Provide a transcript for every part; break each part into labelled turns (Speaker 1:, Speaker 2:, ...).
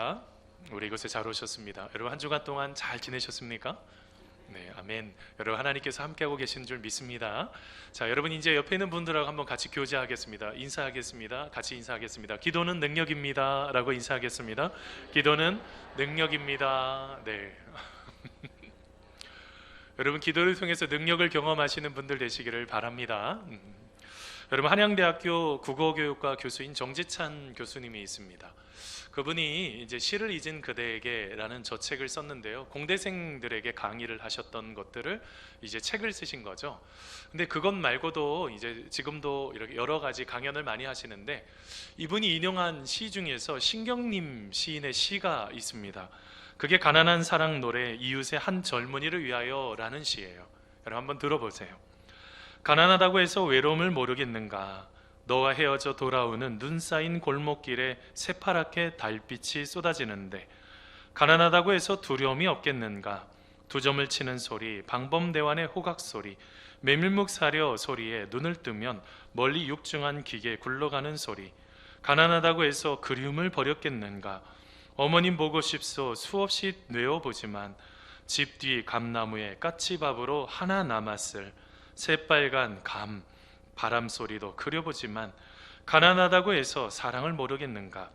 Speaker 1: 할렐루야. 우리 이곳에 잘 오셨습니다. 여러분 한 주간 동안 잘 지내셨습니까? 네, 아멘. 여러분 하나님께서 함께하고 계시는 줄 믿습니다. 자, 여러분 이제 옆에 있는 분들하고 한번 같이 교제하겠습니다. 인사하겠습니다. 같이 인사하겠습니다. 기도는 능력입니다 라고 인사하겠습니다. 기도는 능력입니다. 네. 여러분 기도를 통해서 능력을 경험하시는 분들 되시기를 바랍니다. 여러분 한양대학교 국어교육과 교수인 정지찬 교수님이 있습니다. 그분이 이제 시를 잊은 그대에게라는 저 책을 썼는데요. 공대생들에게 강의를 하셨던 것들을 이제 책을 쓰신 거죠. 근데 그것 말고도 이제 지금도 이렇게 여러 가지 강연을 많이 하시는데 이분이 인용한 시 중에서 신경림 시인의 시가 있습니다. 그게 가난한 사랑 노래 이웃의 한 젊은이를 위하여라는 시예요. 여러분 한번 들어보세요. 가난하다고 해서 외로움을 모르겠는가? 너와 헤어져 돌아오는 눈 쌓인 골목길에 새파랗게 달빛이 쏟아지는데 가난하다고 해서 두려움이 없겠는가? 두 점을 치는 소리, 방범대환의 호각 소리, 메밀묵 사려 소리에 눈을 뜨면 멀리 육중한 기계 굴러가는 소리. 가난하다고 해서 그리움을 버렸겠는가? 어머님 보고 싶소 수없이 뇌어보지만 집 뒤 감나무에 까치밥으로 하나 남았을 새빨간 감 바람 소리도 그려보지만 가난하다고 해서 사랑을 모르겠는가?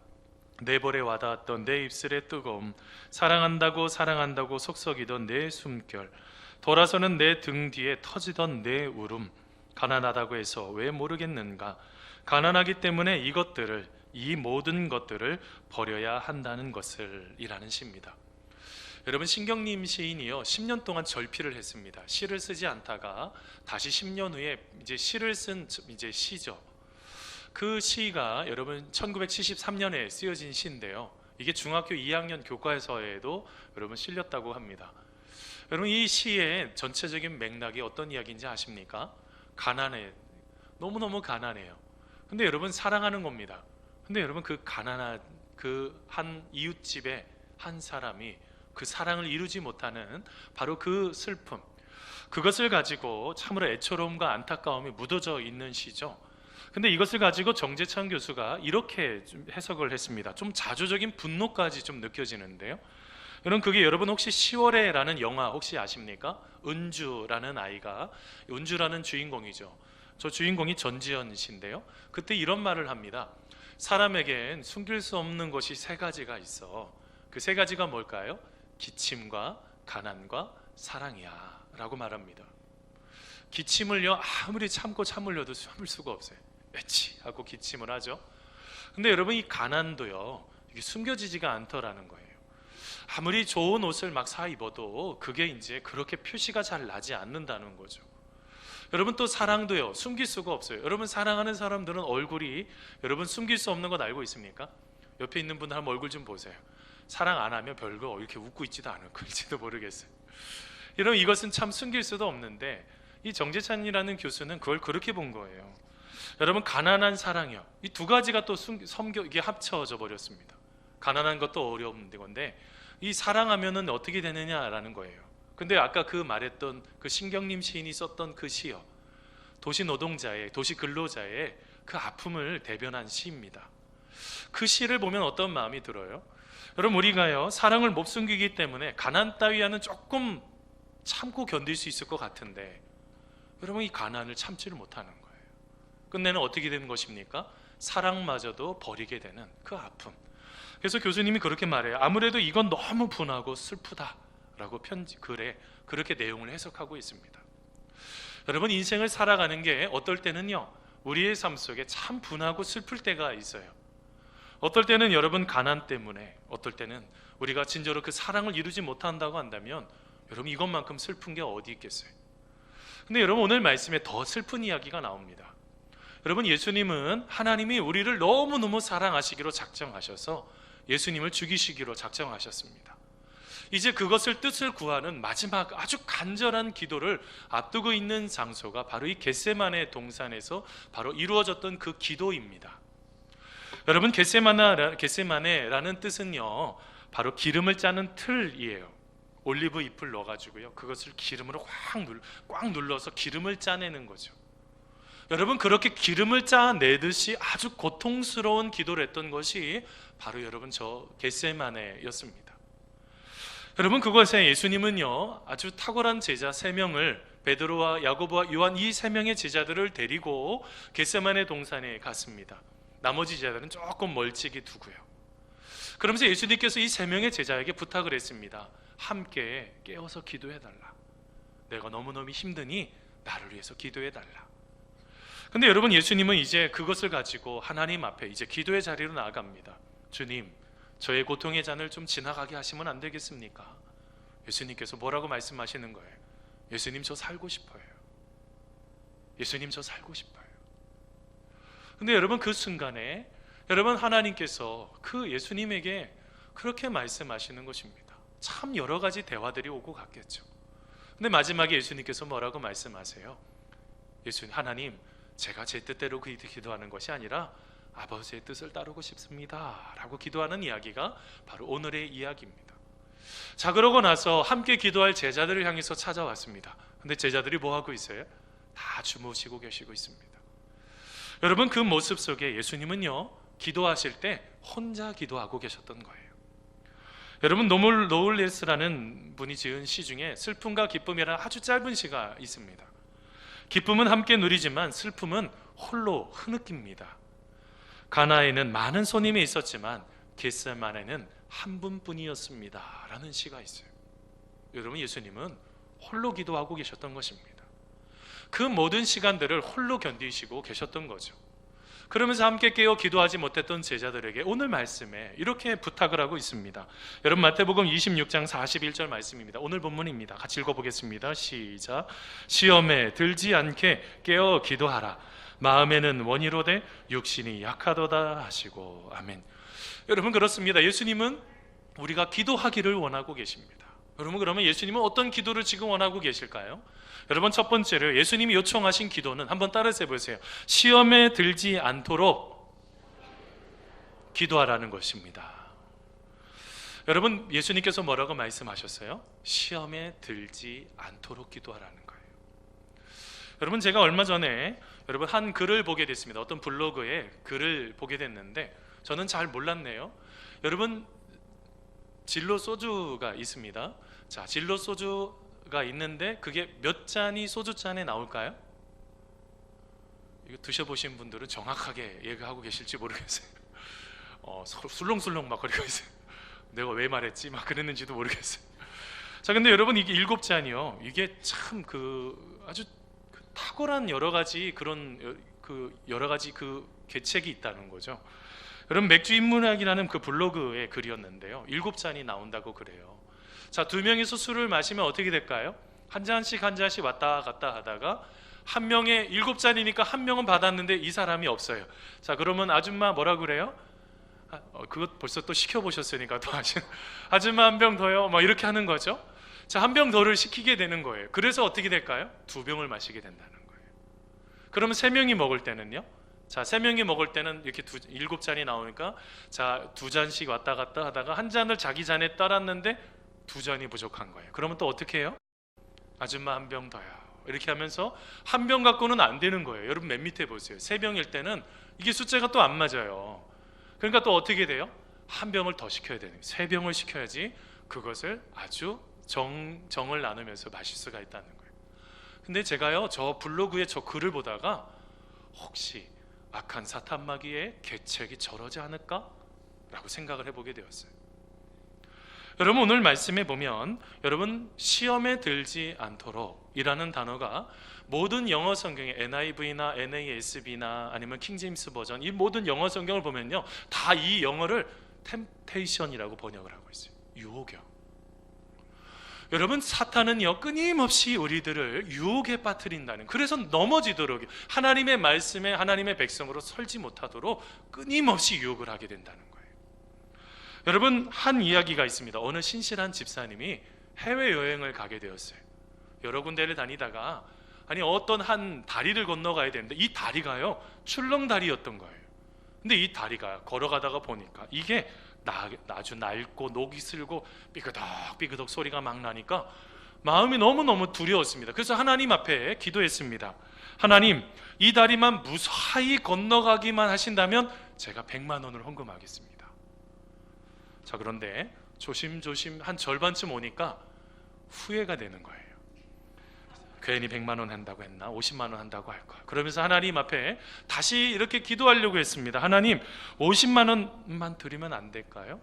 Speaker 1: 내 볼에 와닿았던 내 입술의 뜨거움, 사랑한다고 사랑한다고 속썩이던 내 숨결, 돌아서는 내 등 뒤에 터지던 내 울음. 가난하다고 해서 왜 모르겠는가? 가난하기 때문에 이것들을, 이 모든 것들을 버려야 한다는 것을 이라는 시입니다. 여러분 신경림 시인이요 10년 동안 절필을 했습니다. 시를 쓰지 않다가 다시 10년 후에 이제 시를 쓴 이제 시죠. 그 시가 여러분 1973년에 쓰여진 시인데요. 이게 중학교 2학년 교과서에도 여러분 실렸다고 합니다. 여러분 이 시의 전체적인 맥락이 어떤 이야기인지 아십니까? 가난해, 너무너무 가난해요. 근데 여러분 사랑하는 겁니다. 근데 여러분 그 가난한 그 한 이웃집에 한 사람이 그 사랑을 이루지 못하는 바로 그 슬픔, 그것을 가지고 참으로 애처로움과 안타까움이 묻어져 있는 시죠. 근데 이것을 가지고 정재찬 교수가 이렇게 좀 해석을 했습니다. 좀 자조적인 분노까지 좀 느껴지는데요. 여러분 그게 여러분 혹시 10월에라는 영화 혹시 아십니까? 은주라는 아이가, 은주라는 주인공이죠. 저 주인공이 전지현 씨인데요. 그때 이런 말을 합니다. 사람에겐 숨길 수 없는 것이 세 가지가 있어. 그 세 가지가 뭘까요? 기침과 가난과 사랑이야 라고 말합니다. 기침을요 아무리 참으려도 참을 수가 없어요. 에치 하고 기침을 하죠. 근데 여러분 이 가난도요 이게 숨겨지지가 않더라는 거예요. 아무리 좋은 옷을 막 사 입어도 그게 이제 그렇게 표시가 잘 나지 않는다는 거죠. 여러분 또 사랑도요 숨길 수가 없어요. 여러분 사랑하는 사람들은 얼굴이 여러분 숨길 수 없는 건 알고 있습니까? 옆에 있는 분들 한번 얼굴 좀 보세요. 사랑 안 하면 별거 이렇게 웃고 있지도 않을 걸지도 모르겠어요. 여러분 이것은 참 숨길 수도 없는데 이 정재찬이라는 교수는 그걸 그렇게 본 거예요. 여러분 가난한 사랑이요 이 두 가지가 또 이게 합쳐져 버렸습니다. 가난한 것도 어려운 건데 이 사랑하면은 어떻게 되느냐라는 거예요. 근데 아까 그 말했던 그 신경림 시인이 썼던 그 시요 도시 노동자의, 도시 근로자의 그 아픔을 대변한 시입니다. 그 시를 보면 어떤 마음이 들어요? 여러분 우리가요 사랑을 못 숨기기 때문에 가난 따위와는 조금 참고 견딜 수 있을 것 같은데 여러분 이 가난을 참지를 못하는 거예요. 끝내는 어떻게 되는 것입니까? 사랑마저도 버리게 되는 그 아픔. 그래서 교수님이 그렇게 말해요. 아무래도 이건 너무 분하고 슬프다라고 글에 그렇게 내용을 해석하고 있습니다. 여러분 인생을 살아가는 게 어떨 때는요 우리의 삶 속에 참 분하고 슬플 때가 있어요. 어떨 때는 여러분 가난 때문에, 어떨 때는 우리가 진짜로 그 사랑을 이루지 못한다고 한다면 여러분 이것만큼 슬픈 게 어디 있겠어요? 근데 여러분 오늘 말씀에 더 슬픈 이야기가 나옵니다. 여러분 예수님은 하나님이 우리를 너무너무 사랑하시기로 작정하셔서 예수님을 죽이시기로 작정하셨습니다. 이제 그것을 뜻을 구하는 마지막 아주 간절한 기도를 앞두고 있는 장소가 바로 이 겟세마네 동산에서 바로 이루어졌던 그 기도입니다. 여러분 겟세마네라는 뜻은요 바로 기름을 짜는 틀이에요. 올리브 잎을 넣어가지고요 그것을 기름으로 꽉 눌러서 기름을 짜내는 거죠. 여러분, 그렇게 기름을 짜내듯이 아주 고통스러운 기도를 했던 것이 바로 여러분 저 겟세마네였습니다. 여러분, 그것에 예수님은요 아주 탁월한 제자 3명을, 베드로와 야고보와 요한, 이 3명의 제자들을 데리고 겟세마네 동산에 갔습니다. 나머지 제자들은 조금 멀찍이 두고요. 그러면서 예수님께서 이 3명의 제자에게 부탁을 했습니다. 함께 깨어서 기도해달라. 내가 너무너무 힘드니 나를 위해서 기도해달라. 근데 여러분, 예수님은 이제 그것을 가지고 하나님 앞에 이제 기도의 자리로 나아갑니다. 주님, 저의 고통의 잔을 좀 지나가게 하시면 안 되겠습니까? 예수님께서 뭐라고 말씀하시는 거예요? 예수님, 저 살고 싶어요. 예수님, 저 살고 싶어요. 근데 여러분, 그 순간에 여러분, 하나님께서 그 예수님에게 그렇게 말씀하시는 것입니다. 참 여러 가지 대화들이 오고 갔겠죠. 근데 마지막에 예수님께서 뭐라고 말씀하세요? 예수님, 하나님, 제가 제 뜻대로 기도하는 것이 아니라 아버지의 뜻을 따르고 싶습니다 라고 기도하는 이야기가 바로 오늘의 이야기입니다. 자, 그러고 나서 함께 기도할 제자들을 향해서 찾아왔습니다. 근데 제자들이 뭐 하고 있어요? 다 주무시고 계시고 있습니다. 여러분, 그 모습 속에 예수님은요 기도하실 때 혼자 기도하고 계셨던 거예요. 여러분, 노울레스라는 분이 지은 시 중에 슬픔과 기쁨이라는 아주 짧은 시가 있습니다. 기쁨은 함께 누리지만 슬픔은 홀로 흐느낍니다. 가나에는 많은 손님이 있었지만 겟세마네는 한 분뿐이었습니다 라는 시가 있어요. 여러분, 예수님은 홀로 기도하고 계셨던 것입니다. 그 모든 시간들을 홀로 견디시고 계셨던 거죠. 그러면서 함께 깨어 기도하지 못했던 제자들에게 오늘 말씀에 이렇게 부탁을 하고 있습니다. 여러분, 마태복음 26장 41절 말씀입니다. 오늘 본문입니다. 같이 읽어보겠습니다. 시작. 시험에 들지 않게 깨어 기도하라. 마음에는 원이로되 육신이 약하도다 하시고. 아멘. 여러분, 그렇습니다. 예수님은 우리가 기도하기를 원하고 계십니다. 여러분, 그러면 예수님은 어떤 기도를 지금 원하고 계실까요? 여러분, 첫 번째로 예수님이 요청하신 기도는 한번 따라서 해보세요. 시험에 들지 않도록 기도하라는 것입니다. 여러분, 예수님께서 뭐라고 말씀하셨어요? 시험에 들지 않도록 기도하라는 거예요. 여러분, 제가 얼마 전에 여러분 한 글을 보게 됐습니다. 어떤 블로그에 글을 보게 됐는데 저는 잘 몰랐네요. 여러분, 진로 소주가 있습니다. 자, 진로 소주가 있는데 그게 몇 잔이 소주잔에 나올까요? 이거 드셔보신 분들은 정확하게 얘기하고 계실지 모르겠어요. 술렁술렁 막 거리고 있어요. 내가 왜 말했지? 막 그랬는지도 모르겠어요. 자, 근데 여러분, 이게 7잔이요. 이게 참 아주 탁월한 여러 가지 여러 가지 계책이 있다는 거죠. 여러분, 맥주 인문학이라는 그 블로그의 글이었는데요. 7잔이 나온다고 그래요. 자, 2명이서 술을 마시면 어떻게 될까요? 한 잔씩 한 잔씩 왔다 갔다 하다가 한 명의 7잔이니까 한 명은 받았는데 이 사람이 없어요. 자, 그러면 아줌마 뭐라 그래요? 그것 벌써 또 시켜보셨으니까 또 아줌마 한 병 더요. 막 이렇게 하는 거죠. 자, 한 병 더를 시키게 되는 거예요. 그래서 어떻게 될까요? 2병을 마시게 된다는 거예요. 그러면 3명이 먹을 때는요? 자, 3명이 먹을 때는 이렇게 7잔이 나오니까 자, 2잔씩 왔다 갔다 하다가 한 잔을 자기 잔에 따랐는데 2잔이 부족한 거예요. 그러면 또 어떻게 해요? 아줌마 한 병 더요. 이렇게 하면서 한 병 갖고는 안 되는 거예요. 여러분, 맨 밑에 보세요. 3병일 때는 이게 숫자가 또 안 맞아요. 그러니까 또 어떻게 돼요? 한 병을 더 시켜야 되는 거예요. 3병을 시켜야지 그것을 아주 정을 나누면서 마실 수가 있다는 거예요. 근데 제가요, 저 블로그에 저 글을 보다가 혹시 악한 사탄 마귀의 계책이 저러지 않을까? 라고 생각을 해보게 되었어요. 여러분, 오늘 말씀에 보면 여러분, 시험에 들지 않도록 이라는 단어가 모든 영어 성경에 NIV나 NASB나 아니면 킹제임스 버전, 이 모든 영어 성경을 보면요, 다 이 영어를 템테이션이라고 번역을 하고 있어요. 유혹이요. 여러분, 사탄은요 끊임없이 우리들을 유혹에 빠뜨린다는, 그래서 넘어지도록, 하나님의 말씀에 하나님의 백성으로 설지 못하도록 끊임없이 유혹을 하게 된다는 거예요. 여러분, 한 이야기가 있습니다. 어느 신실한 집사님이 해외여행을 가게 되었어요. 여러 군데를 다니다가 어떤 한 다리를 건너가야 되는데 이 다리가요 출렁다리였던 거예요. 근데 이 다리가 걸어가다가 보니까 이게 아주 낡고 녹이 슬고 삐그덕 삐그덕 소리가 막 나니까 마음이 너무너무 두려웠습니다. 그래서 하나님 앞에 기도했습니다. 하나님, 이 다리만 무사히 건너가기만 하신다면 제가 100만 원을 헌금하겠습니다. 자, 그런데 조심조심 한 절반쯤 오니까 후회가 되는 거예요. 괜히 100만 원 한다고 했나? 50만 원 한다고 할 거야. 그러면서 하나님 앞에 다시 이렇게 기도하려고 했습니다. 하나님, 50만 원만 드리면 안 될까요?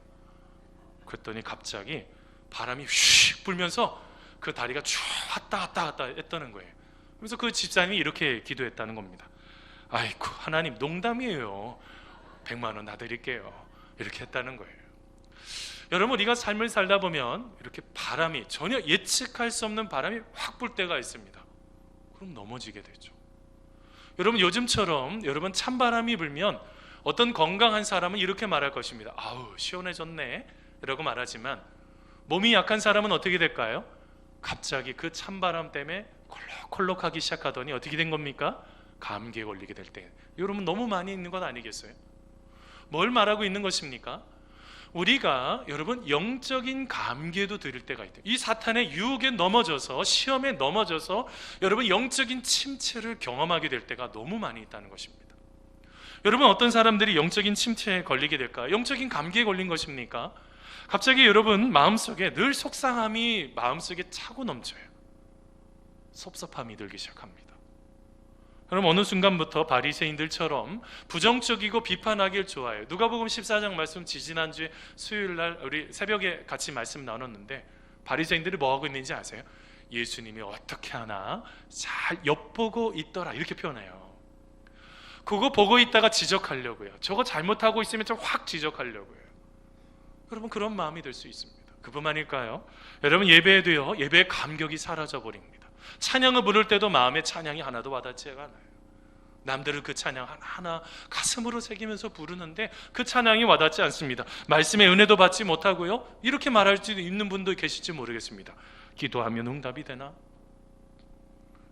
Speaker 1: 그랬더니 갑자기 바람이 휙 불면서 그 다리가 쭉 왔다 했다는 거예요. 그래서 그 집사님이 이렇게 기도했다는 겁니다. 아이고, 하나님 농담이에요. 100만 원 놔드릴게요. 이렇게 했다는 거예요. 여러분, 우리가 삶을 살다 보면 이렇게 바람이, 전혀 예측할 수 없는 바람이 확 불 때가 있습니다. 그럼 넘어지게 되죠. 여러분, 요즘처럼 여러분 찬바람이 불면 어떤 건강한 사람은 이렇게 말할 것입니다. 아우, 시원해졌네 라고 말하지만, 몸이 약한 사람은 어떻게 될까요? 갑자기 그 찬바람 때문에 콜록콜록하기 시작하더니 어떻게 된 겁니까? 감기에 걸리게 될 때. 여러분, 너무 많이 있는 것 아니겠어요? 뭘 말하고 있는 것입니까? 우리가 여러분 영적인 감기에도 들을 때가 있대요. 이 사탄의 유혹에 넘어져서, 시험에 넘어져서 여러분 영적인 침체를 경험하게 될 때가 너무 많이 있다는 것입니다. 여러분, 어떤 사람들이 영적인 침체에 걸리게 될까요? 영적인 감기에 걸린 것입니까? 갑자기 여러분 마음속에 늘 속상함이 마음속에 차고 넘쳐요. 섭섭함이 들기 시작합니다. 그럼 어느 순간부터 바리새인들처럼 부정적이고 비판하길 좋아해요. 누가복음 14장 말씀, 지지난주에 수요일날 우리 새벽에 같이 말씀 나눴는데, 바리새인들이 뭐하고 있는지 아세요? 예수님이 어떻게 하나 잘 엿보고 있더라, 이렇게 표현해요. 그거 보고 있다가 지적하려고요. 저거 잘못하고 있으면 좀 확 지적하려고요. 여러분, 그런 마음이 들 수 있습니다. 그뿐만일까요? 여러분, 예배에도요, 예배의 감격이 사라져 버립니다. 찬양을 부를 때도 마음의 찬양이 하나도 와닿지가 않아요. 남들은 그 찬양 하나 가슴으로 새기면서 부르는데 그 찬양이 와닿지 않습니다. 말씀의 은혜도 받지 못하고요, 이렇게 말할 수 있는 분도 계실지 모르겠습니다. 기도하면 응답이 되나?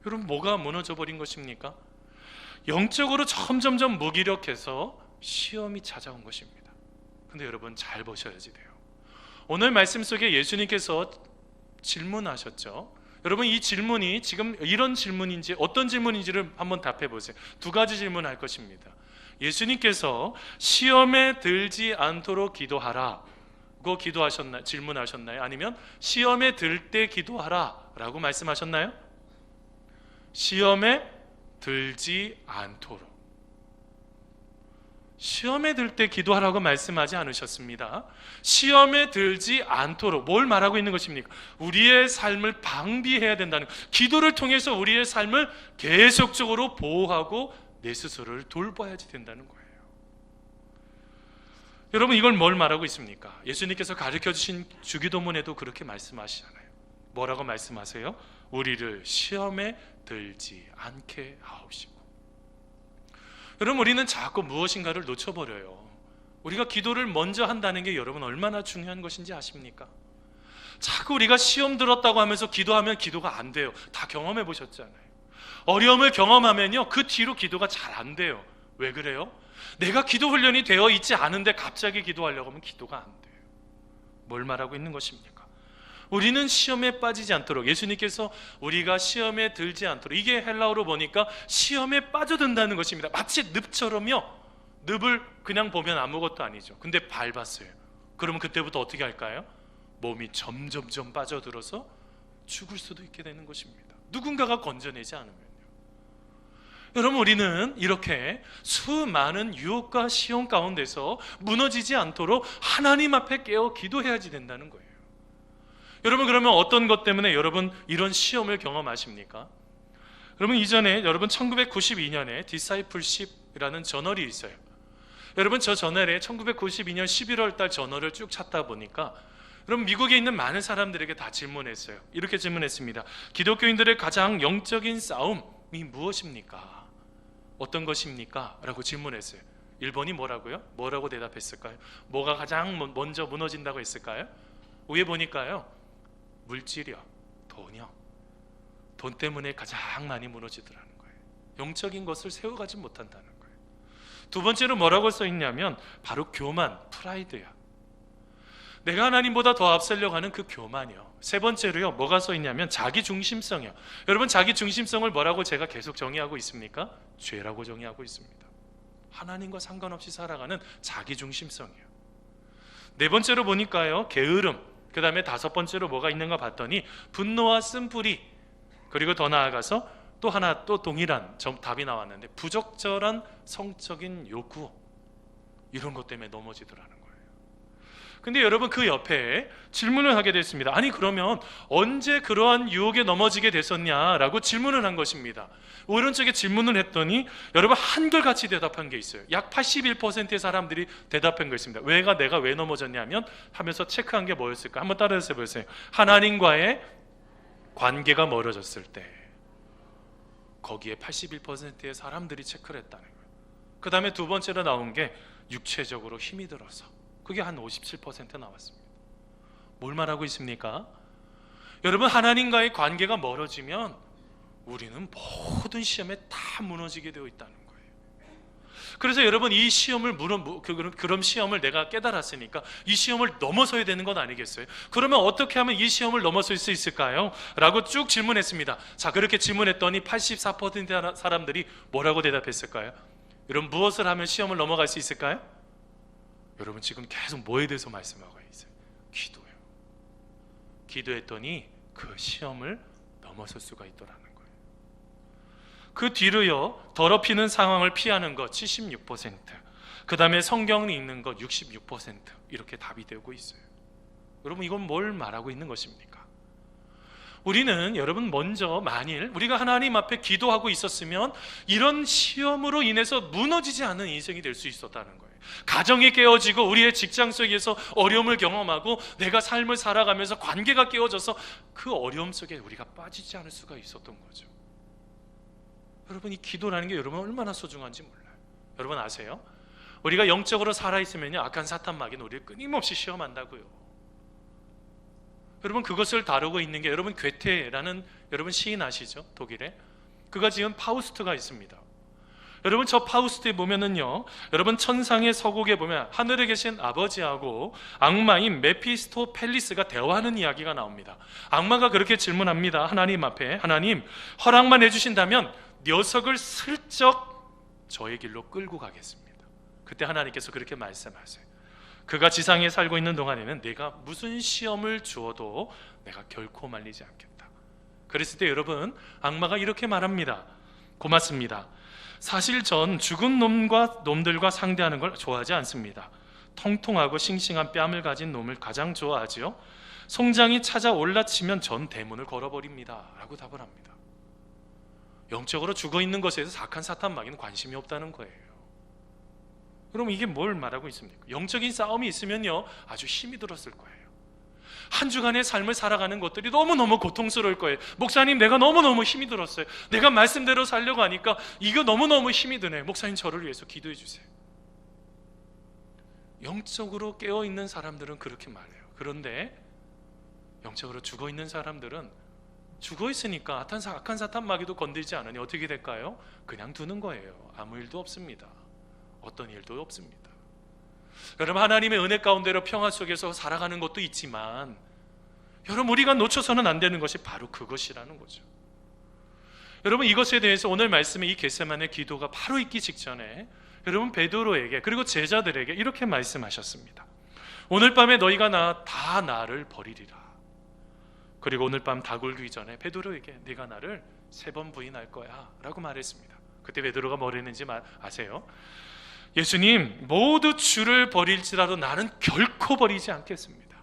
Speaker 1: 여러분, 뭐가 무너져 버린 것입니까? 영적으로 점점점 무기력해서 시험이 찾아온 것입니다. 근데 여러분, 잘 보셔야지 돼요. 오늘 말씀 속에 예수님께서 질문하셨죠. 여러분, 이 질문이 지금 이런 질문인지 어떤 질문인지를 한번 답해 보세요. 두 가지 질문할 것입니다. 예수님께서 시험에 들지 않도록 기도하라고 질문하셨나요? 아니면 시험에 들 때 기도하라라고 말씀하셨나요? 시험에 들지 않도록. 시험에 들 때 기도하라고 말씀하지 않으셨습니다. 시험에 들지 않도록. 뭘 말하고 있는 것입니까? 우리의 삶을 방비해야 된다는, 기도를 통해서 우리의 삶을 계속적으로 보호하고 내 스스로를 돌봐야지 된다는 거예요. 여러분, 이걸 뭘 말하고 있습니까? 예수님께서 가르쳐 주신 주기도문에도 그렇게 말씀하시잖아요. 뭐라고 말씀하세요? 우리를 시험에 들지 않게 하옵시고. 여러분, 우리는 자꾸 무엇인가를 놓쳐버려요. 우리가 기도를 먼저 한다는 게 여러분 얼마나 중요한 것인지 아십니까? 자꾸 우리가 시험 들었다고 하면서 기도하면 기도가 안 돼요. 다 경험해 보셨잖아요. 어려움을 경험하면요, 그 뒤로 기도가 잘 안 돼요. 왜 그래요? 내가 기도 훈련이 되어 있지 않은데 갑자기 기도하려고 하면 기도가 안 돼요. 뭘 말하고 있는 것입니까? 우리는 시험에 빠지지 않도록, 예수님께서 우리가 시험에 들지 않도록, 이게 헬라어로 보니까 시험에 빠져든다는 것입니다. 마치 늪처럼요. 늪을 그냥 보면 아무것도 아니죠. 근데 밟았어요. 그러면 그때부터 어떻게 할까요? 몸이 점점점 빠져들어서 죽을 수도 있게 되는 것입니다. 누군가가 건져내지 않으면요. 여러분, 우리는 이렇게 수많은 유혹과 시험 가운데서 무너지지 않도록 하나님 앞에 깨어 기도해야지 된다는 거예요. 여러분, 그러면 어떤 것 때문에 여러분 이런 시험을 경험하십니까? 여러분, 이전에 여러분 1992년에 디사이플십이라는 저널이 있어요. 여러분, 저 저널에 1992년 11월 달 저널을 쭉 찾다 보니까 여러분, 미국에 있는 많은 사람들에게 다 질문했어요. 이렇게 질문했습니다. 기독교인들의 가장 영적인 싸움이 무엇입니까? 어떤 것입니까? 라고 질문했어요. 1번이 뭐라고요? 뭐라고 대답했을까요? 뭐가 가장 먼저 무너진다고 했을까요? 위에 보니까요, 물질이요, 돈이요. 돈 때문에 가장 많이 무너지더라는 거예요. 영적인 것을 세워가지 못한다는 거예요. 두 번째로 뭐라고 써있냐면 바로 교만, 프라이드야. 내가 하나님보다 더 앞서려고 하는 그 교만이요. 세 번째로요, 뭐가 써 있냐면 자기중심성이요. 여러분, 자기중심성을 뭐라고 제가 계속 정의하고 있습니까? 죄라고 정의하고 있습니다. 하나님과 상관없이 살아가는 자기중심성이요. 네 번째로 보니까요, 게으름. 그 다음에 다섯 번째로 뭐가 있는가 봤더니 분노와 쓴뿌리. 그리고 더 나아가서 또 하나, 또 동일한 답이 나왔는데 부적절한 성적인 요구, 이런 것 때문에 넘어지더라는 거예요. 근데 여러분, 그 옆에 질문을 하게 됐습니다. 아니, 그러면 언제 그러한 유혹에 넘어지게 됐었냐라고 질문을 한 것입니다. 오른쪽에 질문을 했더니 여러분, 한결같이 대답한 게 있어요. 약 81%의 사람들이 대답한 거 있습니다. 내가 왜 넘어졌냐면 하면서 체크한 게 뭐였을까? 한번 따라서 해보세요. 하나님과의 관계가 멀어졌을 때, 거기에 81%의 사람들이 체크를 했다는 거예요. 그 다음에 두 번째로 나온 게 육체적으로 힘이 들어서, 그게 한 57% 나왔습니다. 뭘 말하고 있습니까? 여러분, 하나님과의 관계가 멀어지면 우리는 모든 시험에 다 무너지게 되어 있다는 거예요. 그래서 여러분, 이 시험을 그럼 시험을 내가 깨달았으니까 이 시험을 넘어서야 되는 건 아니겠어요? 그러면 어떻게 하면 이 시험을 넘어설 수 있을까요? 라고 쭉 질문했습니다. 자, 그렇게 질문했더니 84%의 사람들이 뭐라고 대답했을까요? 여러분, 무엇을 하면 시험을 넘어갈 수 있을까요? 여러분, 지금 계속 뭐에 대해서 말씀하고 있어요? 기도요. 기도했더니 그 시험을 넘어설 수가 있더라는 거예요. 그 뒤로요, 더럽히는 상황을 피하는 것 76%, 그 다음에 성경을 읽는 것 66%, 이렇게 답이 되고 있어요. 여러분, 이건 뭘 말하고 있는 것입니까? 우리는, 여러분, 먼저 만일 우리가 하나님 앞에 기도하고 있었으면 이런 시험으로 인해서 무너지지 않은 인생이 될 수 있었다는 거예요. 가정이 깨어지고 우리의 직장 속에서 어려움을 경험하고 내가 삶을 살아가면서 관계가 깨어져서 그 어려움 속에 우리가 빠지지 않을 수가 있었던 거죠. 여러분, 이 기도라는 게 여러분 얼마나 소중한지 몰라요. 여러분 아세요? 우리가 영적으로 살아있으면요, 악한 사탄 마귀는 우리를 끊임없이 시험한다고요. 여러분, 그것을 다루고 있는 게 여러분 괴테라는 여러분 시인 아시죠? 독일에. 그가 지은 파우스트가 있습니다. 여러분, 저 파우스트에 보면은요, 여러분 천상의 서곡에 보면 하늘에 계신 아버지하고 악마인 메피스토펠리스가 대화하는 이야기가 나옵니다. 악마가 그렇게 질문합니다. 하나님 앞에, 하나님, 허락만 해주신다면 녀석을 슬쩍 저의 길로 끌고 가겠습니다. 그때 하나님께서 그렇게 말씀하세요. 그가 지상에 살고 있는 동안에는 내가 무슨 시험을 주어도 내가 결코 말리지 않겠다. 그랬을 때 여러분, 악마가 이렇게 말합니다. 고맙습니다. 사실 전 죽은 놈들과 상대하는 걸 좋아하지 않습니다. 통통하고 싱싱한 뺨을 가진 놈을 가장 좋아하지요. 송장이 찾아 올라치면 전 대문을 걸어버립니다. 라고 답을 합니다. 영적으로 죽어있는 것에 대해서 악한 사탄 마귀는 관심이 없다는 거예요. 그럼 이게 뭘 말하고 있습니까? 영적인 싸움이 있으면요, 아주 힘이 들었을 거예요. 한 주간의 삶을 살아가는 것들이 너무너무 고통스러울 거예요. 목사님, 내가 너무너무 힘이 들었어요. 내가 말씀대로 살려고 하니까 이거 너무너무 힘이 드네요. 목사님, 저를 위해서 기도해 주세요. 영적으로 깨어있는 사람들은 그렇게 말해요. 그런데 영적으로 죽어있는 사람들은 죽어있으니까 악한 사탄 마귀도 건들지 않으니 어떻게 될까요? 그냥 두는 거예요. 아무 일도 없습니다. 어떤 일도 없습니다. 여러분, 하나님의 은혜 가운데로 평화 속에서 살아가는 것도 있지만 여러분, 우리가 놓쳐서는 안 되는 것이 바로 그것이라는 거죠. 여러분, 이것에 대해서 오늘 말씀의 이 겟세마네 기도가 바로 있기 직전에 여러분, 베드로에게 그리고 제자들에게 이렇게 말씀하셨습니다. 오늘 밤에 너희가 다 나를 버리리라. 그리고 오늘 밤 다 굴기 전에 베드로에게 네가 나를 3번 부인할 거야 라고 말했습니다. 그때 베드로가 뭘 했는지 아세요? 예수님, 모두 주를 버릴지라도 나는 결코 버리지 않겠습니다.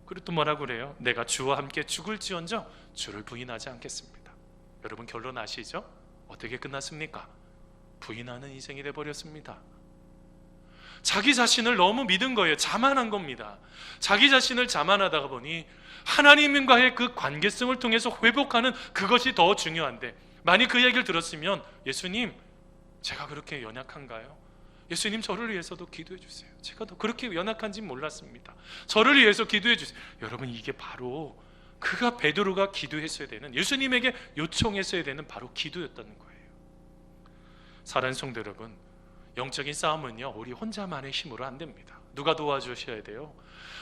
Speaker 1: 그리고 또 뭐라고 그래요? 내가 주와 함께 죽을지언정 주를 부인하지 않겠습니다. 여러분, 결론 아시죠? 어떻게 끝났습니까? 부인하는 인생이 되어버렸습니다. 자기 자신을 너무 믿은 거예요. 자만한 겁니다. 자기 자신을 자만하다가 보니 하나님과의 그 관계성을 통해서 회복하는 그것이 더 중요한데, 만약 그 얘기를 들었으면 예수님, 제가 그렇게 연약한가요? 예수님, 저를 위해서도 기도해 주세요. 제가 더 그렇게 연약한지 몰랐습니다. 저를 위해서 기도해 주세요. 여러분, 이게 바로 그가 베드로가 기도했어야 되는, 예수님에게 요청했어야 되는 바로 기도였다는 거예요. 사랑하는 성도 여러분, 영적인 싸움은요, 우리 혼자만의 힘으로 안 됩니다. 누가 도와주셔야 돼요?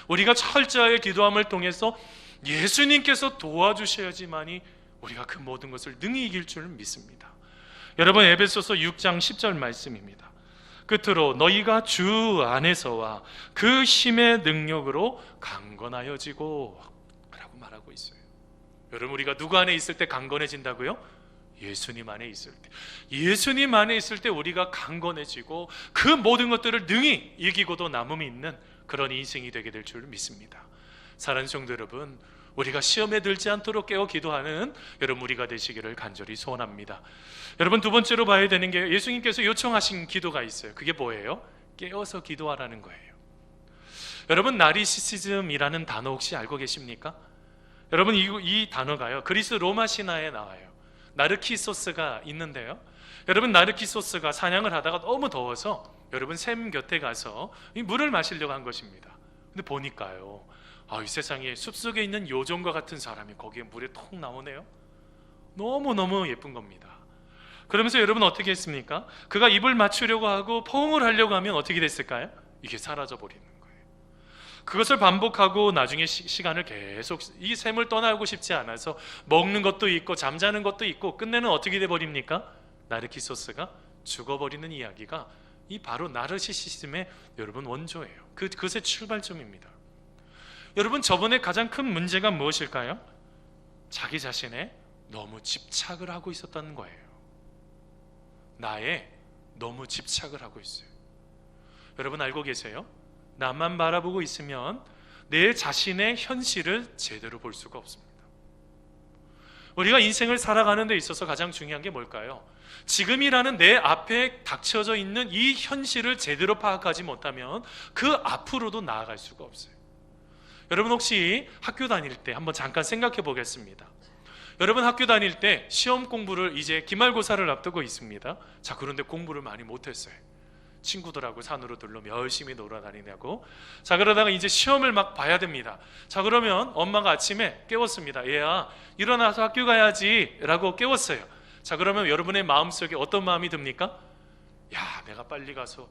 Speaker 1: 우리가 철저하게 기도함을 통해서 예수님께서 도와주셔야지만이 우리가 그 모든 것을 능히 이길 줄 믿습니다. 여러분, 에베소서 6장 10절 말씀입니다. 끝으로 너희가 주 안에서와 그 힘의 능력으로 강건하여지고 라고 말하고 있어요. 여러분, 우리가 누구 안에 있을 때 강건해진다고요? 예수님 안에 있을 때. 예수님 안에 있을 때 우리가 강건해지고 그 모든 것들을 능히 이기고도 남음이 있는 그런 인생이 되게 될 줄 믿습니다. 사랑하는 성도 여러분, 우리가 시험에 들지 않도록 깨어 기도하는 여러분 우리가 되시기를 간절히 소원합니다. 여러분, 두 번째로 봐야 되는 게 예수님께서 요청하신 기도가 있어요. 그게 뭐예요? 깨어서 기도하라는 거예요. 여러분, 나르시시즘이라는 단어 혹시 알고 계십니까? 여러분, 이 단어가요, 그리스 로마 신화에 나와요. 나르키소스가 있는데요, 여러분, 나르키소스가 사냥을 하다가 너무 더워서 여러분 샘 곁에 가서 이 물을 마시려고 한 것입니다. 근데 보니까요, 이 세상에 숲속에 있는 요정과 같은 사람이 거기에 물에 톡 나오네요. 너무너무 예쁜 겁니다. 그러면서 여러분 어떻게 했습니까? 그가 입을 맞추려고 하고 포옹을 하려고 하면 어떻게 됐을까요? 이게 사라져 버리는 거예요. 그것을 반복하고 나중에 시간을 계속 이 샘을 떠나고 싶지 않아서 먹는 것도 있고 잠자는 것도 있고 끝내는 어떻게 돼 버립니까? 나르키소스가 죽어버리는 이야기가 이 바로 나르시시즘의 여러분 원조예요. 그것의 출발점입니다. 여러분, 저번에 가장 큰 문제가 무엇일까요? 자기 자신에 너무 집착을 하고 있었다는 거예요. 나에 너무 집착을 하고 있어요. 여러분 알고 계세요? 나만 바라보고 있으면 내 자신의 현실을 제대로 볼 수가 없습니다. 우리가 인생을 살아가는 데 있어서 가장 중요한 게 뭘까요? 지금이라는 내 앞에 닥쳐져 있는 이 현실을 제대로 파악하지 못하면 그 앞으로도 나아갈 수가 없어요. 여러분, 혹시 학교 다닐 때 한번 잠깐 생각해 보겠습니다. 여러분, 학교 다닐 때 시험 공부를 이제 기말고사를 앞두고 있습니다. 자, 그런데 공부를 많이 못했어요. 친구들하고 산으로 들러 열심히 놀아다니냐고. 자, 그러다가 이제 시험을 막 봐야 됩니다. 자, 그러면 엄마가 아침에 깨웠습니다. 얘야, 일어나서 학교 가야지 라고 깨웠어요. 자, 그러면 여러분의 마음속에 어떤 마음이 듭니까? 야, 내가 빨리 가서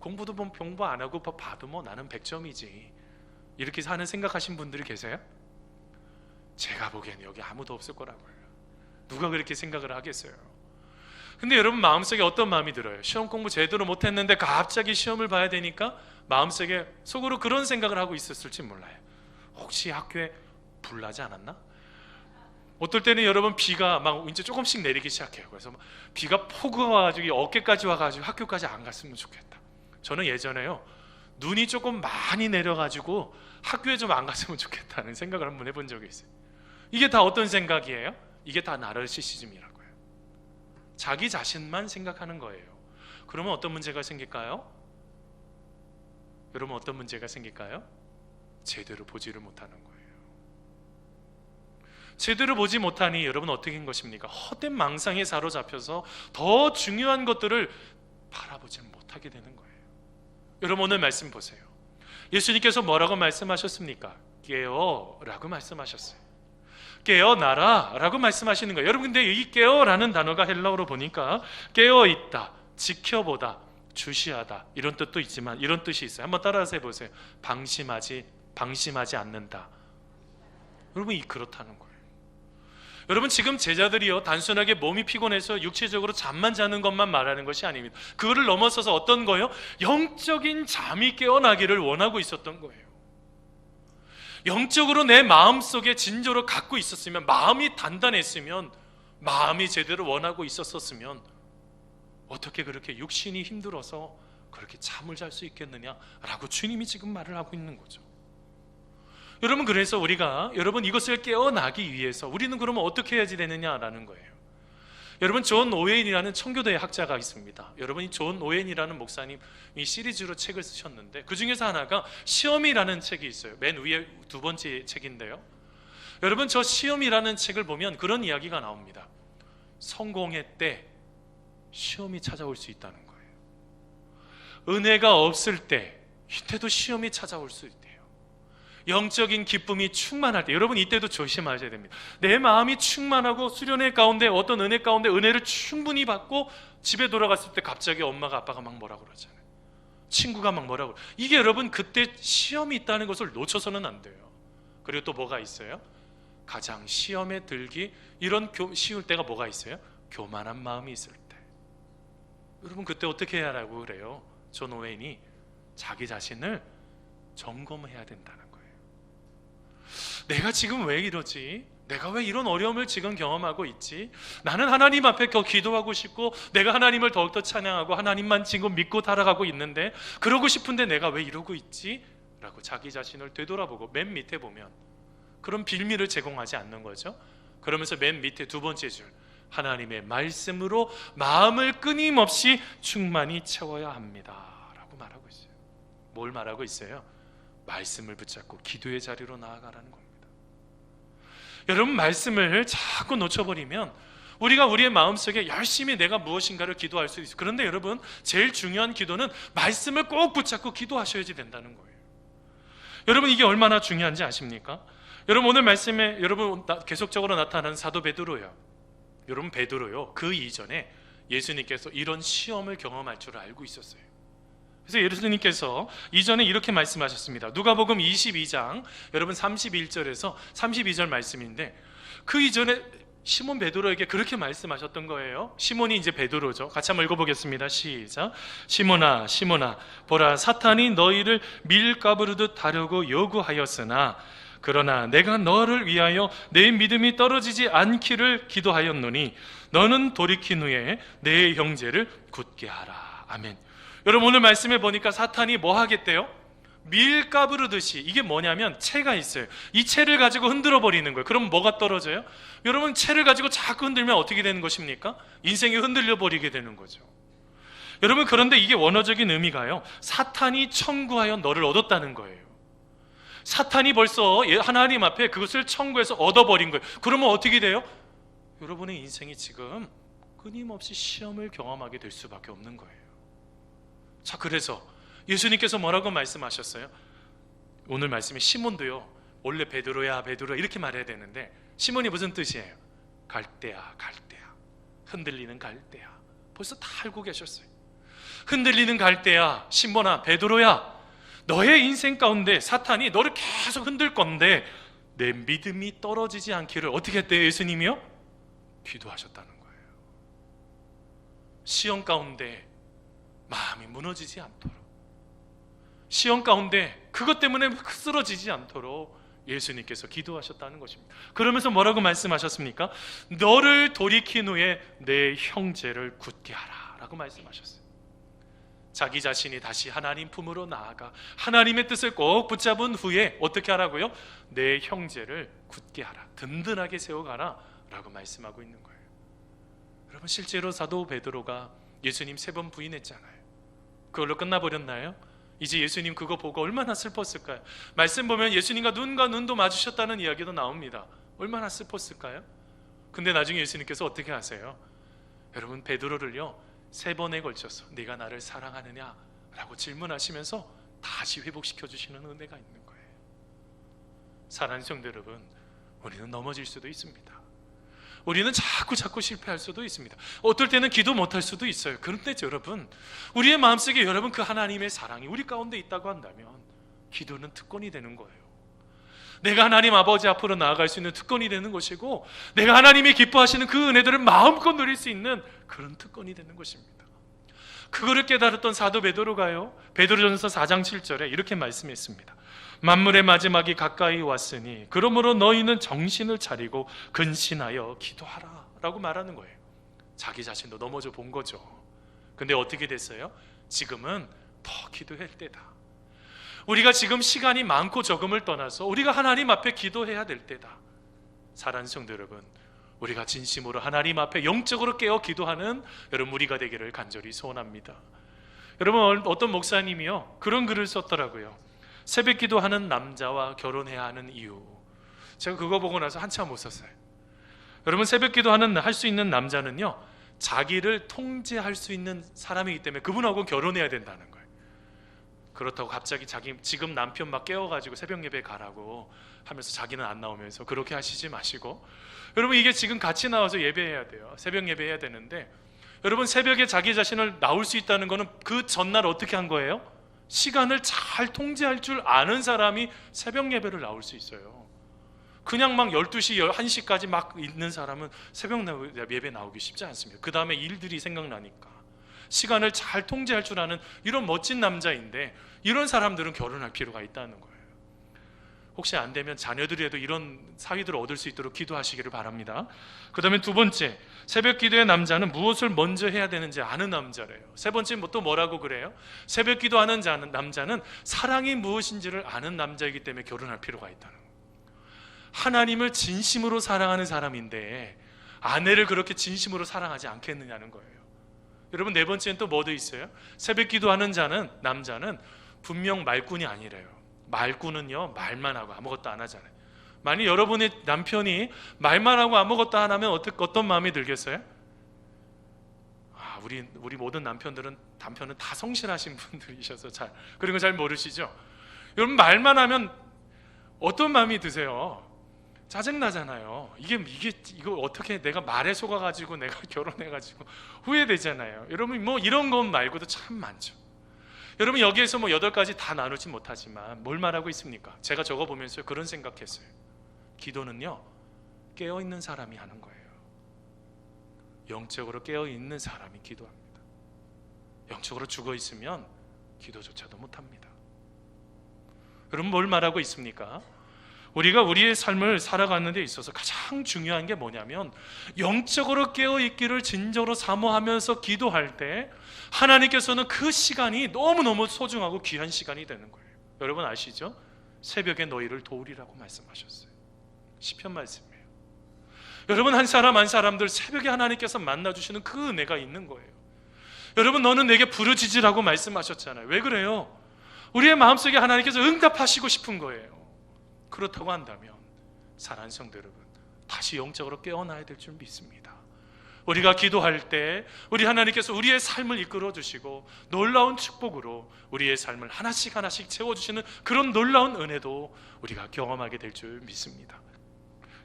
Speaker 1: 공부도 공부 안 하고 봐도 뭐 나는 100점이지, 이렇게 사는 생각하신 분들이 계세요? 제가 보기에는 여기 아무도 없을 거라고요. 누가 그렇게 생각을 하겠어요? 근데 여러분 마음속에 어떤 마음이 들어요? 시험 공부 제대로 못했는데 갑자기 시험을 봐야 되니까 마음속에 속으로 그런 생각을 하고 있었을지 몰라요. 혹시 학교에 불 나지 않았나? 어떨 때는 여러분 비가 막 이제 조금씩 내리기 시작해요. 그래서 비가 폭우가 와가지고 어깨까지 와가지고 학교까지 안 갔으면 좋겠다. 저는 예전에요, 눈이 조금 많이 내려가지고 학교에 좀 안 갔으면 좋겠다는 생각을 한번 해본 적이 있어요. 이게 다 어떤 생각이에요? 이게 다 나르시시즘이라고요. 자기 자신만 생각하는 거예요. 그러면 어떤 문제가 생길까요? 여러분, 어떤 문제가 생길까요? 제대로 보지를 못하는 거예요. 제대로 보지 못하니 여러분 어떻게 된 것입니까? 헛된 망상에 사로잡혀서 더 중요한 것들을 바라보지 못하게 되는 거예요. 여러분, 오늘 말씀 보세요. 예수님께서 뭐라고 말씀하셨습니까? 깨어라고 말씀하셨어요. 깨어나라 라고 말씀하시는 거예요. 여러분, 근데 이 깨어라는 단어가 헬라어로 보니까 깨어있다, 지켜보다, 주시하다 이런 뜻도 있지만 이런 뜻이 있어요. 한번 따라서 해보세요. 방심하지 않는다. 여러분, 그렇다는 거예요. 여러분, 지금 제자들이요, 단순하게 몸이 피곤해서 육체적으로 잠만 자는 것만 말하는 것이 아닙니다. 그거를 넘어서서 어떤 거예요? 영적인 잠이 깨어나기를 원하고 있었던 거예요. 영적으로 내 마음속에 진저로 갖고 있었으면, 마음이 단단했으면, 마음이 제대로 원하고 있었으면 어떻게 그렇게 육신이 힘들어서 그렇게 잠을 잘 수 있겠느냐라고 주님이 지금 말을 하고 있는 거죠. 여러분, 그래서 우리가 여러분 이것을 깨어나기 위해서 우리는 그러면 어떻게 해야지 되느냐라는 거예요. 여러분, 존 오웬이라는 청교도의 학자가 있습니다. 여러분, 이 존 오웬이라는 목사님 이 시리즈로 책을 쓰셨는데 그 중에서 하나가 시험이라는 책이 있어요. 맨 위에 두 번째 책인데요, 여러분 저 시험이라는 책을 보면 그런 이야기가 나옵니다. 성공의 때 시험이 찾아올 수 있다는 거예요. 은혜가 없을 때 이때도 시험이 찾아올 수 있대요. 영적인 기쁨이 충만할 때, 여러분 이때도 조심하셔야 됩니다. 내 마음이 충만하고 수련회 가운데 어떤 은혜 가운데 은혜를 충분히 받고 집에 돌아갔을 때 갑자기 엄마가 아빠가 막 뭐라고 그러잖아요. 친구가 막 뭐라고. 이게 여러분 그때 시험이 있다는 것을 놓쳐서는 안 돼요. 그리고 또 뭐가 있어요? 가장 시험에 들기 쉬울 때가 뭐가 있어요? 교만한 마음이 있을 때. 여러분 그때 어떻게 해야 하라고 그래요? 존 오웬이 자기 자신을 점검해야 된다는 거예요. 내가 지금 왜 이러지? 내가 왜 이런 어려움을 지금 경험하고 있지? 나는 하나님 앞에 더 기도하고 싶고 내가 하나님을 더욱더 찬양하고 하나님만 지금 믿고 살아가고 있는데 그러고 싶은데 내가 왜 이러고 있지? 라고 자기 자신을 되돌아보고 맨 밑에 보면 그런 빌미를 제공하지 않는 거죠. 그러면서 맨 밑에 두 번째 줄, 하나님의 말씀으로 마음을 끊임없이 충만히 채워야 합니다 라고 말하고 있어요. 뭘 말하고 있어요? 말씀을 붙잡고 기도의 자리로 나아가라는 겁니다. 여러분 말씀을 자꾸 놓쳐버리면 우리가 우리의 마음속에 열심히 내가 무엇인가를 기도할 수 있어요. 그런데 여러분 제일 중요한 기도는 말씀을 꼭 붙잡고 기도하셔야지 된다는 거예요. 여러분 이게 얼마나 중요한지 아십니까? 여러분 오늘 말씀에 여러분 계속적으로 나타나는 사도 베드로요. 여러분 베드로요 그 이전에 예수님께서 이런 시험을 경험할 줄 알고 있었어요. 그래서 예수님께서 이전에 이렇게 말씀하셨습니다. 누가복음 22장 여러분 31절에서 32절 말씀인데 그 이전에 시몬 베드로에게 그렇게 말씀하셨던 거예요. 시몬이 이제 베드로죠. 같이 한번 읽어보겠습니다. 시작. 시몬아 시몬아 보라 사탄이 너희를 밀가부르듯 하려고 요구하였으나 그러나 내가 너를 위하여 내 믿음이 떨어지지 않기를 기도하였노니 너는 돌이킨 후에 내 형제를 굳게 하라. 아멘. 여러분 오늘 말씀에 보니까 사탄이 뭐 하겠대요? 밀가부르듯이. 이게 뭐냐면 채가 있어요. 이 채를 가지고 흔들어 버리는 거예요. 그럼 뭐가 떨어져요? 여러분 채를 가지고 자꾸 흔들면 어떻게 되는 것입니까? 인생이 흔들려 버리게 되는 거죠. 여러분 그런데 이게 원어적인 의미가요 사탄이 청구하여 너를 얻었다는 거예요. 사탄이 벌써 하나님 앞에 그것을 청구해서 얻어버린 거예요. 그러면 어떻게 돼요? 여러분의 인생이 지금 끊임없이 시험을 경험하게 될 수밖에 없는 거예요. 자, 그래서 예수님께서 뭐라고 말씀하셨어요? 오늘 말씀에 시몬도요 원래 베드로야 베드로야 이렇게 말해야 되는데 시몬이 무슨 뜻이에요? 갈대야 갈대야, 흔들리는 갈대야. 벌써 다 알고 계셨어요. 흔들리는 갈대야, 시몬아 베드로야, 너의 인생 가운데 사탄이 너를 계속 흔들 건데 내 믿음이 떨어지지 않기를 어떻게 했대요? 예수님이요? 기도하셨다는 거예요. 시험 가운데 마음이 무너지지 않도록, 시험 가운데 그것 때문에 쓰러지지 않도록 예수님께서 기도하셨다는 것입니다. 그러면서 뭐라고 말씀하셨습니까? 너를 돌이킨 후에 내 형제를 굳게 하라 라고 말씀하셨어요. 자기 자신이 다시 하나님 품으로 나아가 하나님의 뜻을 꼭 붙잡은 후에 어떻게 하라고요? 내 형제를 굳게 하라, 든든하게 세워가라 라고 말씀하고 있는 거예요. 여러분 실제로 사도 베드로가 예수님 3번 부인했잖아요. 그걸로 끝나버렸나요? 이제 예수님 그거 보고 얼마나 슬펐을까요? 말씀 보면 예수님과 눈과 눈도 마주셨다는 이야기도 나옵니다. 얼마나 슬펐을까요? 근데 나중에 예수님께서 어떻게 하세요? 여러분 베드로를요 3번에 걸쳐서 네가 나를 사랑하느냐 라고 질문하시면서 다시 회복시켜 주시는 은혜가 있는 거예요. 사랑하는 성도 여러분, 우리는 넘어질 수도 있습니다. 우리는 자꾸 실패할 수도 있습니다. 어떨 때는 기도 못할 수도 있어요. 그런데 여러분 우리의 마음속에 여러분 그 하나님의 사랑이 우리 가운데 있다고 한다면 기도는 특권이 되는 거예요. 내가 하나님 아버지 앞으로 나아갈 수 있는 특권이 되는 것이고 내가 하나님이 기뻐하시는 그 은혜들을 마음껏 누릴 수 있는 그런 특권이 되는 것입니다. 그거를 깨달았던 사도 베드로가요 베드로전서 4장 7절에 이렇게 말씀했습니다. 만물의 마지막이 가까이 왔으니 그러므로 너희는 정신을 차리고 근신하여 기도하라 라고 말하는 거예요. 자기 자신도 넘어져 본 거죠. 근데 어떻게 됐어요? 지금은 더 기도할 때다. 우리가 지금 시간이 많고 적음을 떠나서 우리가 하나님 앞에 기도해야 될 때다. 사랑하는 성도 여러분, 우리가 진심으로 하나님 앞에 영적으로 깨어 기도하는 여러분 우리가 되기를 간절히 소원합니다. 여러분 어떤 목사님이요 그런 글을 썼더라고요. 새벽 기도하는 남자와 결혼해야 하는 이유. 제가 그거 보고 나서 한참 웃었어요. 여러분 새벽 기도하는 할 수 있는 남자는요 자기를 통제할 수 있는 사람이기 때문에 그분하고 결혼해야 된다는 거예요. 그렇다고 갑자기 지금 남편 막 깨워가지고 새벽 예배 가라고 하면서 자기는 안 나오면서 그렇게 하시지 마시고, 여러분 이게 지금 같이 나와서 예배해야 돼요. 새벽 예배해야 되는데, 여러분 새벽에 자기 자신을 나올 수 있다는 거는 그 전날 어떻게 한 거예요? 시간을 잘 통제할 줄 아는 사람이 새벽 예배를 나올 수 있어요. 그냥 막 12시, 1시까지 막 있는 사람은 새벽 예배 나오기 쉽지 않습니다. 그 다음에 일들이 생각나니까. 시간을 잘 통제할 줄 아는 이런 멋진 남자인데, 이런 사람들은 결혼할 필요가 있다는 거예요. 혹시 안 되면 자녀들에도 이런 사위들을 얻을 수 있도록 기도하시기를 바랍니다. 그 다음에 두 번째, 새벽 기도의 남자는 무엇을 먼저 해야 되는지 아는 남자래요. 세 번째 또 뭐라고 그래요? 새벽 기도하는 남자는 사랑이 무엇인지를 아는 남자이기 때문에 결혼할 필요가 있다는 거예요. 하나님을 진심으로 사랑하는 사람인데 아내를 그렇게 진심으로 사랑하지 않겠느냐는 거예요. 여러분 네 번째는 또 뭐도 있어요? 새벽 기도하는 남자는 분명 말꾼이 아니래요. 말꾼은요, 말만 하고 아무것도 안 하잖아요. 만약 여러분의 남편이 말만 하고 아무것도 안 하면 어떤 마음이 들겠어요? 우리 모든 남편은 다 성실하신 분들이셔서 그런 거 잘 모르시죠? 여러분 말만 하면 어떤 마음이 드세요? 짜증나잖아요. 이거 어떻게 내가 말에 속아가지고 내가 결혼해가지고 후회되잖아요. 여러분 뭐 이런 것 말고도 참 많죠. 여러분 여기에서 뭐 8가지 다 나누지 못하지만 뭘 말하고 있습니까? 제가 적어보면서 그런 생각했어요. 기도는요, 깨어있는 사람이 하는 거예요. 영적으로 깨어있는 사람이 기도합니다. 영적으로 죽어있으면 기도조차도 못합니다. 여러분 뭘 말하고 있습니까? 우리가 우리의 삶을 살아가는 데 있어서 가장 중요한 게 뭐냐면, 영적으로 깨어있기를 진정으로 사모하면서 기도할 때 하나님께서는 그 시간이 너무너무 소중하고 귀한 시간이 되는 거예요. 여러분 아시죠? 새벽에 너희를 도우리라고 말씀하셨어요. 시편 말씀이에요. 여러분 한 사람들 새벽에 하나님께서 만나주시는 그 은혜가 있는 거예요. 여러분 너는 내게 부르짖으라고 말씀하셨잖아요. 왜 그래요? 우리의 마음속에 하나님께서 응답하시고 싶은 거예요. 그렇다고 한다면 사랑하는 성도 여러분, 다시 영적으로 깨어나야 될 줄 믿습니다. 우리가 기도할 때 우리 하나님께서 우리의 삶을 이끌어 주시고 놀라운 축복으로 우리의 삶을 하나씩 채워주시는 그런 놀라운 은혜도 우리가 경험하게 될 줄 믿습니다.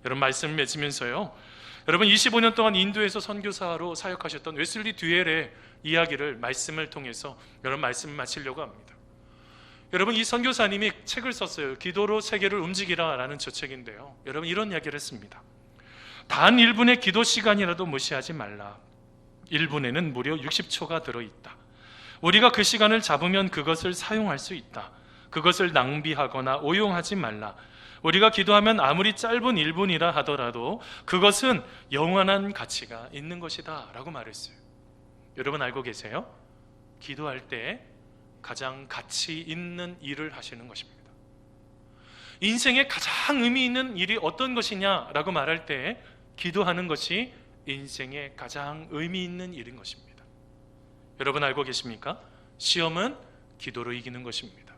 Speaker 1: 여러분 말씀을 맺으면서요, 여러분 25년 동안 인도에서 선교사로 사역하셨던 웨슬리 듀엘의 이야기를 말씀을 통해서 여러분 말씀을 마치려고 합니다. 여러분 이 선교사님이 책을 썼어요. 기도로 세계를 움직이라 라는 저 책인데요, 여러분 이런 이야기를 했습니다. 단 1분의 기도 시간이라도 무시하지 말라. 1분에는 무려 60초가 들어있다. 우리가 그 시간을 잡으면 그것을 사용할 수 있다. 그것을 낭비하거나 오용하지 말라. 우리가 기도하면 아무리 짧은 1분이라 하더라도 그것은 영원한 가치가 있는 것이다 라고 말했어요. 여러분 알고 계세요? 기도할 때 가장 가치 있는 일을 하시는 것입니다. 인생에 가장 의미 있는 일이 어떤 것이냐라고 말할 때 기도하는 것이 인생의 가장 의미 있는 일인 것입니다. 여러분 알고 계십니까? 시험은 기도로 이기는 것입니다.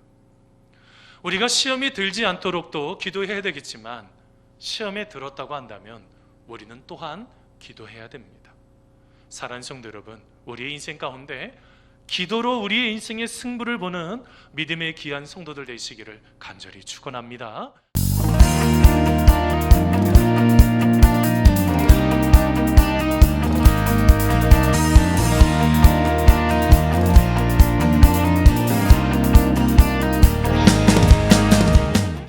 Speaker 1: 우리가 시험이 들지 않도록도 기도해야 되겠지만 시험에 들었다고 한다면 우리는 또한 기도해야 됩니다. 사랑하는 성도 여러분, 우리의 인생 가운데 기도로 우리의 인생의 승부를 보는 믿음의 귀한 성도들 되시기를 간절히 축원합니다.